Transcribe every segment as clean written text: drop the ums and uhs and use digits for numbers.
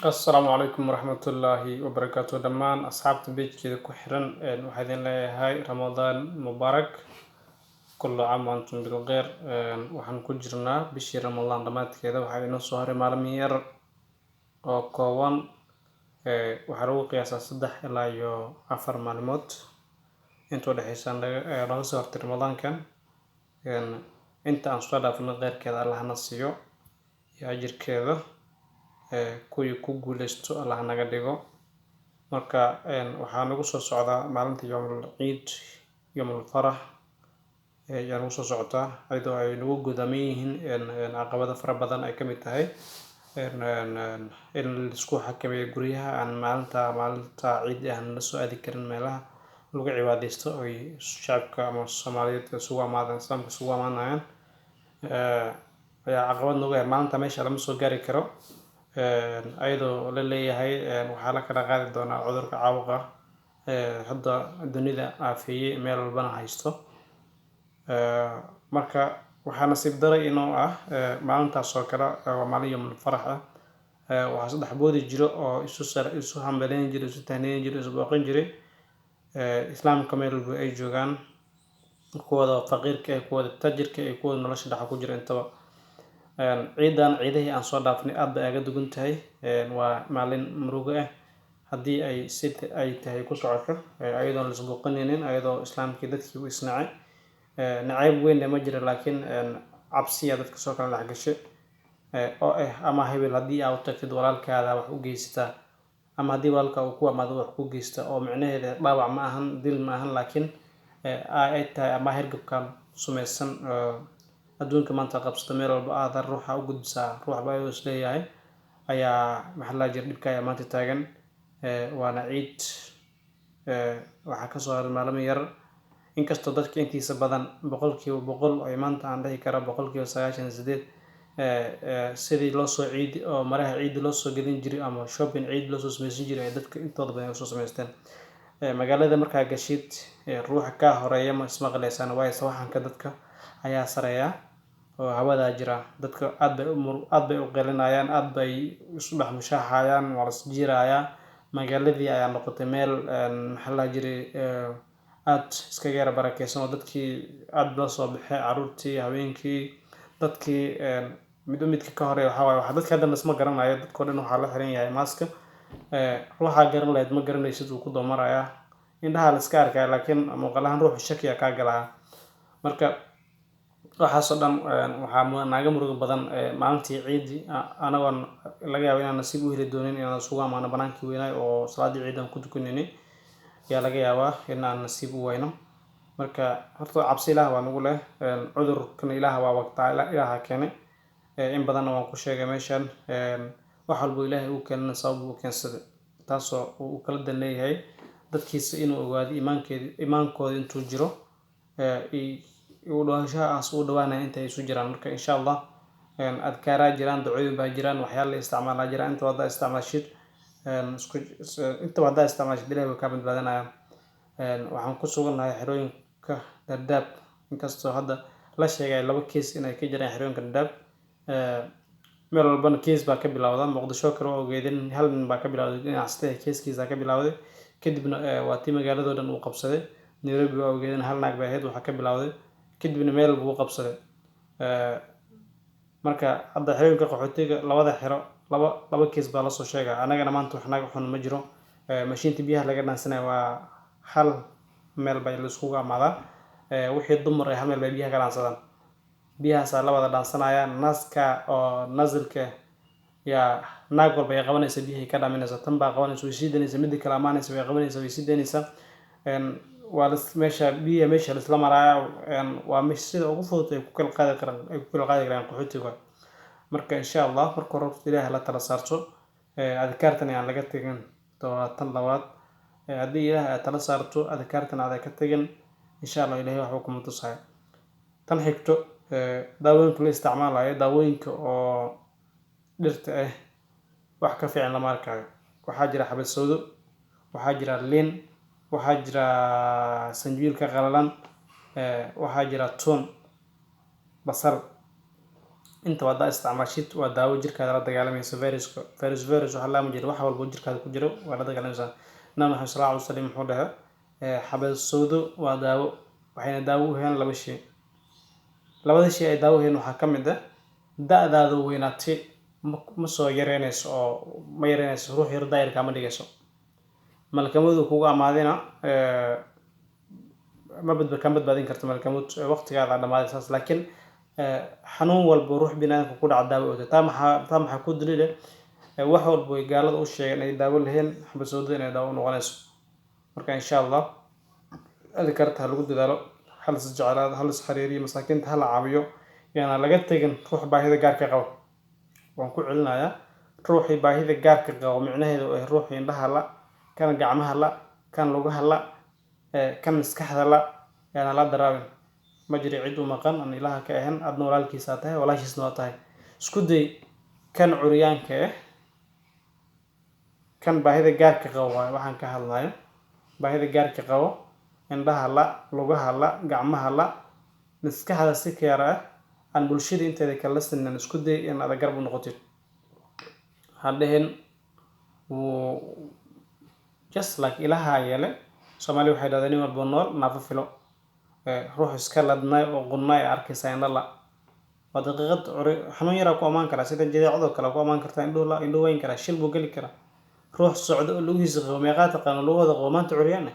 السلام عليكم ورحمة الله وبركاته دمان أصحاب بيت كذا كحرن وحدين لي هاي رمضان مبارك كل عام وأنتم بخير وحن كجرنا بشي رمضان دمات كذا وحين نصهر مالمير أو كوان وحروق قياس صدح إلى يو عفر معلومات انتو دحيسان لغا صهرت رمضان كان انت أنصدا في غير كذا الله نصيو يا أجر كذا kuwii ku guuleysto allah naga dhigo marka waxaa nagu soo socdaa maalinta yawmul ciid yawmul farax ayaa nagu soo socotaa iyadoo ay nagu godaman yihiin caqabado fara badan ay ka mid tahay in laisku xakameeyo guryaha aan maalinta ciid aan la soo aadi karin meelaha lagu cibaadeysto ay shacabka ama Soomaaliyeed isugu amaadaan islaamka isugu amaanayaan ayaa caqabad nagu yahay maalinta meesha lama soo gaari karo ayadoo la leeyahay waxaa la kala qaadi doonaa cudurka caabuqa hadda dunida aafiyey meel walbana haysto marka waxaa nasiib daray inuu ah maalintaas oo kale waa maalin yawmul farax ah waxaa saddex boodi jiro oo isu hambaleyn jiro isu tahniyeyn jiro isu booqan jiray islaamka meel walba ay joogaan kuwada faqiirka ah kuwada tajirka ah kuwada nolosha dhaxa ku jira intaba ciidan ciidihii aan soo dhaafnay aad bay aga dugan tahay waa maalin murugo ah haddii ay si ay tahay ku socoto ayadoon la isbooqanaynin ayadoo islaamkii dadkii u isnacay nacayb weyn ma jira laakiin cabsiya dadka soo kala dhex gashay oo ama hebel haddii aad u tagtid walaalkaada wax u geysataa ama haddii walaalka uu ku amaado wax ku geysta oo micnaheeda dhaawac ma ahan dil ma ahan laakiin ay tahay ama hergabkan sumaysan adduunka maanta qabsada meel walba aad ruuxa u gudbisaa ruux baa ayuu isleeyahay ayaa maxaa la jir dhibka ayaa maanta taagan waana ciid waxaa kasoo haray maalmo yar inkastoo dadka intiisa badan boqolkiiba boqol ay maanta aan dhihi kara boqolkiiba 98 sidii loo soo ciid oo maraha ciid loo soo gadin jiray ama shopping ciid loo soo sameysan jiray dadka intooda badan soo sameysteen magaalada markaa gashid ruuxa ka horeeya ma ismaqleysaan way sawaxanka dadka ayaa sareeya oo hawada jira dadka aad bay u qeelinayaan aad bay isu dhex mushaaxayaan wala isjiiraya magaaladii ayaa noqotay meel maxaa la jiray aad iska gaar barakeysan oo dadkii aad loo soo baxay caruurtii haweenkii dadkii midka ka horeeya waxa dadka hadda isma garanayo dadkoo dhan waxaa la xiran yahay maaska ruuxa garan lahayd ma garanaysid uu ku doomaraya indhaha la iska arkaya laakiin muuqaalahan ruuxu shakiya ka galaa marka waxaasoo dhan waxaa naaga murugo badan maalintii ciidi anagoon laga yaabo inaan nasiib u heli doonin inaan isugu amaano banaankii weynaay oo salaadii ciidan ku tukanayay yaa laga yaabaa inaan nasiib u wayno marka horta cabsi ilaah waa nagu leh cudurkan ilaah waa waqtaa ilaaha keenay in badanna waan ku sheegay meeshan wax walba ilaahay uu keenana sabab uu keensaday taasoo uu kala dan leeyahay dadkiisa inuu ogaado iimaankooda intuu jiro u dhawaanshahaas u dhawaanaya inta ay isu jiraan marka insha Allah adkaaraa jiraan ducooyin baa jiraan waxyaalo la isticmaalaa jiraan inta wada isticmaashid inta wada isticmaashid ilaahay ka badbaadinaya waxaan ku suganahay xirooyinka Dadaab inkastoo hadda la sheegay laba case inay ka jiraan xirooyinka Dadaab meel walbana case baa ka bilowday Muqdisho kale oo ogeedin hal nin baa ka bilowday dhinacaste case-kiisa ka bilowday kadibna waa tii magaaladooda dhan uu qabsaday Nairobi oo ogeedin hal naag baa ahayd waxa ka bilowday kadibna meel buu qabsaday marka hadda xiriirka qaxootiga labada xiro laba case baa la soo sheegay anagana maanta wax naga xun ma jiro mashiinta biyaha laga dhaansanay waa hal meel bay la isku amaadaa wixii dumar ay hal meel bay biyaha ka dhaansadaan biyahaas la wada dhaansanaya naska oo nazilka ya naag walba ay qabanaysa biyaha ka dhaaminaysa tan baa qabanaysa way sii danaysa mid kale amaanaysa way qabanaysa way sii danaysa waa meesha biyaha meesha la isla maraya waa meesha sida ugu fudud ay ku kala qaadi karaan qaxootiga marka insha Allah marka hore Ilaahay la tala saarto adkaartan aan laga tagin tan labaad haddii Ilaahay aad tala saarto adkaartan aad ka tagin insha Allah Ilaahay wax ku mutusay tan xigto daawooyinka la isticmaalayo daawooyinka oo dhirta wax ka fiican lama arkayo waxaa jira xabad soodo waxaa jira liin waxaa jira sanjiilka qalalan waxaa jira toon basal inta wada isticmaashid waa daawo jirkaada la dagaalamaysa virus waxa la jiro wax walba jirkaada ku jiro waa la dagaalamaysa nabi maxamed sallallahu alayhi wasallam wuxuu dhahay xabad sawdo waa daawo waxayna daawo u helaan laba shay labada shay ay daawo helaan waxaa ka mid ah da'daada weynaatay ma soo yareynayso oo ma yareynayso ruux yar daayirka ma dhigayso malkamadu kugu amaadina ma badbaadin karto malkamud waqtigaada dhamaaday saas laakiin xanuun walba ruux binaadamka ku dhaca daawo oo taa maxaa ku daliil wax walba way gaalada u sheegeen ay daawo lahayn xabad sawdo inay daawo noqonayso marka insha Allah adkarta lagu dadaalo hal is jeclaado hal is xiriiriyo masaakiinta hal caawiyo yana laga tagin ruux baahida gaarka qabo waan ku celinayaa ruuxii baahida gaarka qabo micnaheedu ay ruux indhaha la kan gacmaha la kan lugaha la kan maskaxda la yana la daraawin ma jiri cid u maqan aan ilaaha ka ahan adna walaalkiisa tahay walaashiisna waa tahay isku day kan curyaanka kan baahida gaarka qabo waxaan ka hadlayo baahida gaarka qabo indhaha la lugaha la gacmaha la maskaxda si keer ah aan bulshada inteeda kala sinan isku day in aad garab u noqotid hadheen just like ilaha yeele Soomaali waxay dhahdeen in walba nool naafo filo ruux iska ladnay oo qunay arkaysa in la daqiiqad xanuun yar ku amaan kara sida jadeecado kale ku amaan kartaa indho weyn kara shil buu gali kara ruux socdo oo lugihiisa qabo meeqa taqaan lugooda qabo maanta curyaana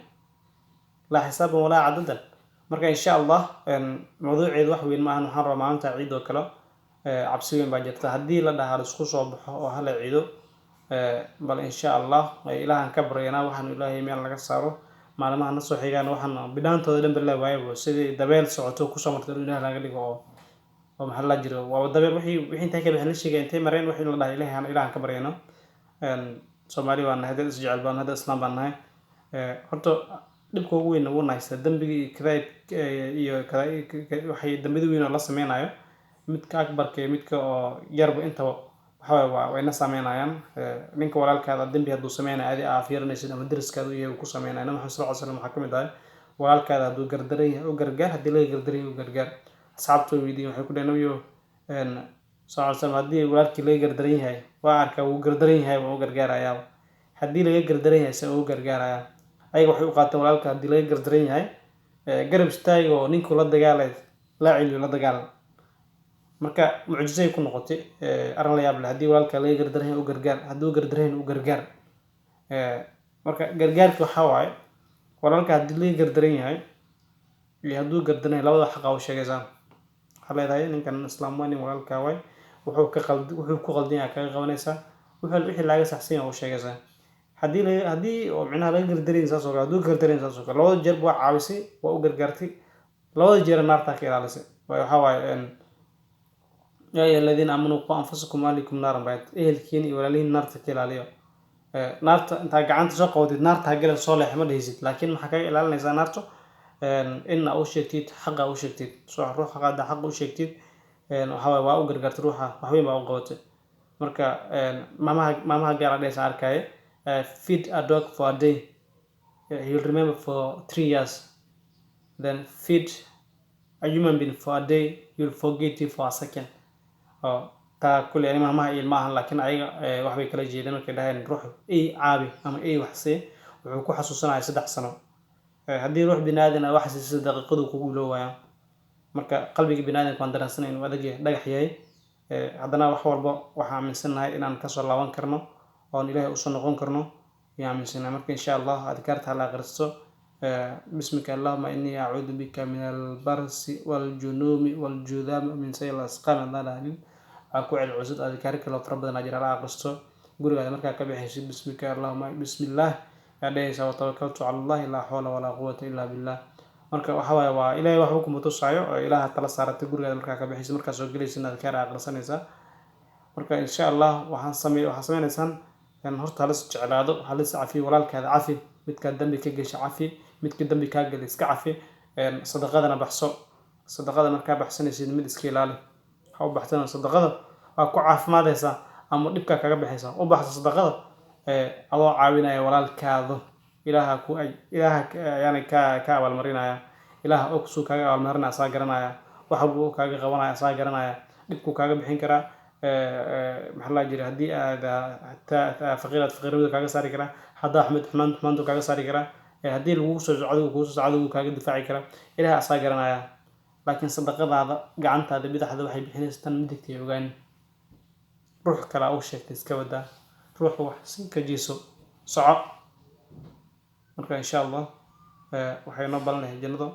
la xisaab wala cadadan marka insha Allah mawduuceedu wax weyn ma ahan waxaan rabaa maanta ciid oo kale cabsi weyn baa jirta hadii la dhahaa isku soo baxo oo hala ciido bal insha Allah ilaahan ka baryana waxaan ilaahay meel laga saaro maalmaha na soo xigaan waxaan bidaantooda dhan bilaa waayay sidii dabeel socoto ku soo martay ilaahay laga dhigo oo maxaa la jiro waa dabeel wixii intay ka bixin sheegay intay mareen wixii la dhahay ilaahan ka baryana Soomaali waan nahay dad isjecel baan hada islaam baan nahay horto dhibka ugu weyn uu naaysta dambigi kadayd iyo waxay dambida weyn la sameeynayo midka akbarka midka oo yarba inta waxa way na sameynayaan ninka walaalkaada dambi haduu sameeynayo aadi aafiirnaysid ama dariskaadu iyagu ku sameeynayo nabi sallallahu alayhi wasallam waxa kamid ah walaalkaada haduu gardaray oo gargaar hadii laga gardaray oo gargaar asxaabtu weydii waxay ku dhanayo sallallahu alayhi wasallam hadii walaalkii laga gardaray yahay waa arka uu gardaray yahay oo gargaaraya hadii laga gardaray yahay oo gargaaraya ayaga waxay u qaateen walaalka hadii laga gardaray yahay garab istaago ninku la dagaalay la ciliyo la dagaal marka mucjisay ku noqotay arin la yaab leh hadii walaalka laga gardaray oo gargaar haduu gardaray oo gargaar marka gargaarku waxa waay walaalka hadii laga gardaray yahay iyo haduu gardaray labada xaq oo sheegaysan haleedahay ninkan islaamwani walaalka way wuxuu ku qaldan yahay ka qabanaysa wixii laga saxsan oo sheegaysan hadii oo micnaha laga gardaray saas oo haduu gardaray saas oo labada jeer waa caawisay waa u gargaartay labada jeer naarta ka ilaalisay waxa waay يا أيها الذين آمنوا قوا أنفسكم وأهليكم نارا بعد إهلكين ولا نارta ka ilaaliyo naarta inta gacanta soo qowdid naarta gal soo leexma dhaysid laakiin waxa ka ilaalinaysa naarto in uu sheegtid xaqa uu sheegtid soo ruuxa qaada xaq uu sheegtid waxa waa u gargaartay ruuxa wax weyn baa u qabatay marka maamaha gaar ah aysan arkay feed a dog for a day he'll remember for 3 years then feed a human being for a day you'll forget it for a second ta kulli maamaha ilmaha laakiin ayaga wax bay kala jeedeen markay dhahayn ruux ay caabi ama ay wax see wuxuu ku xasuusanayaa 3 sano hadii ruux binaadana wax si daqiiqadu kugu loowaaya marka qalbiga binaadamka waan dareensanay inuu adag yahay dhagax yahay haddana wax walba waxa aaminsanahay inaan ka soo laaban karno oo ilaahay u soo noqon karno yaa aaminsanahay marka insha Allah adkaarta la aqristo bismika allahumma inni a'udhu bika min al-barsi wal-junumi wal-judam min sayyi al-asqam adalani aku celcusud adkaar kale oo farabadan ajira la aqristo guriga marka ka bixaysid bismika allahumma bismillah yaadaysa wa tawakkaltu ala allah la hawla wala quwwata illa billah marka waxa waa ilaahay wax uu ku mutusayo oo ilaaha tala saaratay guriga marka ka bixaysid marka soo galaysid adkaar aqrisanaysa marka insha Allah waxaan sameeynaysan in horta la jeclaado halis cafi walaalkaada cafi midka dambi ka gashay cafi midka dambi ka galay iska cafi sadaqadana baxso sadaqada marka baxsanaysid mid iska ilaali ha u baxsan sadaqada waa ku caafimaadaysa ama dhibka kaga baxaysa u baxso sadaqada adoo caawinaya walaalkaada ilaaha yani ka abaalmarinaya ilaaha oo kusoo kaaga abaalmarinaya asaa garanaya waxa uu kaaga qabanaya asaa garanaya dhibku kaaga bixin karaa maxaa la jiray haddii aad hataa faqiiraad faqiirnimada kaaga saari karaa haddaa xumaantu kaaga saari karaa haddii lagugu soo socdo kugu soo socdo kaaga difaaci karaa ilaahay asaa garanaya laakiin sadaqadaada gacantaada bidixda waxay bixinaysaa tan midigtay ogaan ruux kale u sheegtay iska wadaa ruux wax si ka jiiso soco marka insha allah waxay noo balan lahayd jannado